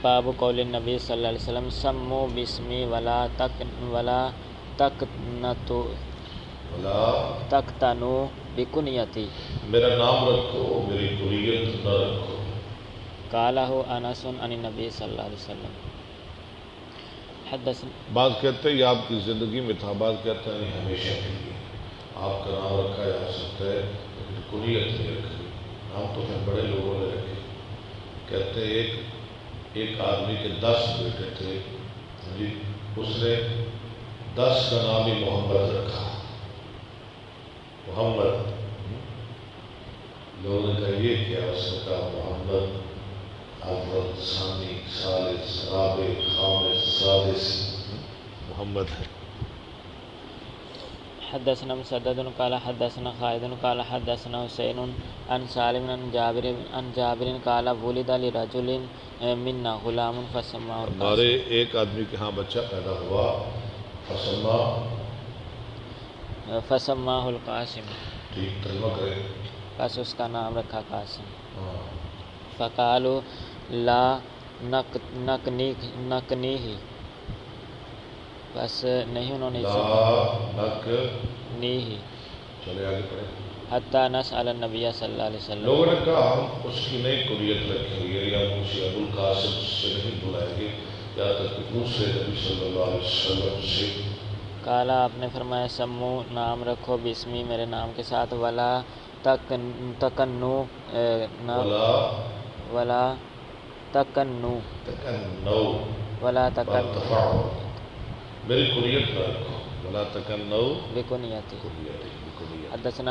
باب قول النبی صلی اللہ علیہ وسلم سمو بسمی ولا تقتنو بکنیتی، میرا نام رکھو، میری کنیت نہ رکھو۔ قالہ انس عن النبی صلی اللہ علیہ وسلم۔ حدثنا بعض کہتے ہیں یہ آپ کی زندگی میں تھا، بعض کہتے ہیں نہیں ہمیشہ کے لیے آپ کا نام رکھا جا سکتا ہے لیکن کنیت نہیں رکھی۔ نام تو پھر بڑے لوگوں نے رکھے۔ کہتے ہیں ایک آدمی کے 10 بیٹے تھے جی، اس نے 10 کا نام ہی محمد رکھا۔ محمد لوگوں نے کہا یہ کیا؟ اس نے کہا محمد اول ثانی ثالث رابع خامس سادس محمد ہے۔ حدثنا مسدد قال حدثنا خالد قال حدثنا حسین عن سالم عن جابر قال ولد لرجل منا غلام فسماه ہمارے القاسم، ایک آدمی کے ہاں بچہ پیدا ہوا، فسماه القاسم، ٹھیک ترجمہ کرے۔ بس اس کا نام رکھا قاسم۔ ہاں، فقالوا لا نکنیہ، بس نہیں انہوں نے لا نک نیہ چلے آگے پڑھیں۔ حتی نسأل النبی صلی اللہ علیہ وسلم، لوگوں نے کہا ہم اس کی نئی کنیت رکھیں گے یا اسے ابو القاسم سے نہیں بلائیں گے یہاں تک کہ دوسرے نبی صلی اللہ علیہ وسلم سے۔ کالا آپ نے فرمایا سمو نام رکھو بسمی میرے نام کے ساتھ، ولا تکنو ولا تکنو تکنو ولا تفاعل، میری کنیت نہ رکھو، ولا تکنو بکنیتی۔ کنیت۔ حدثنا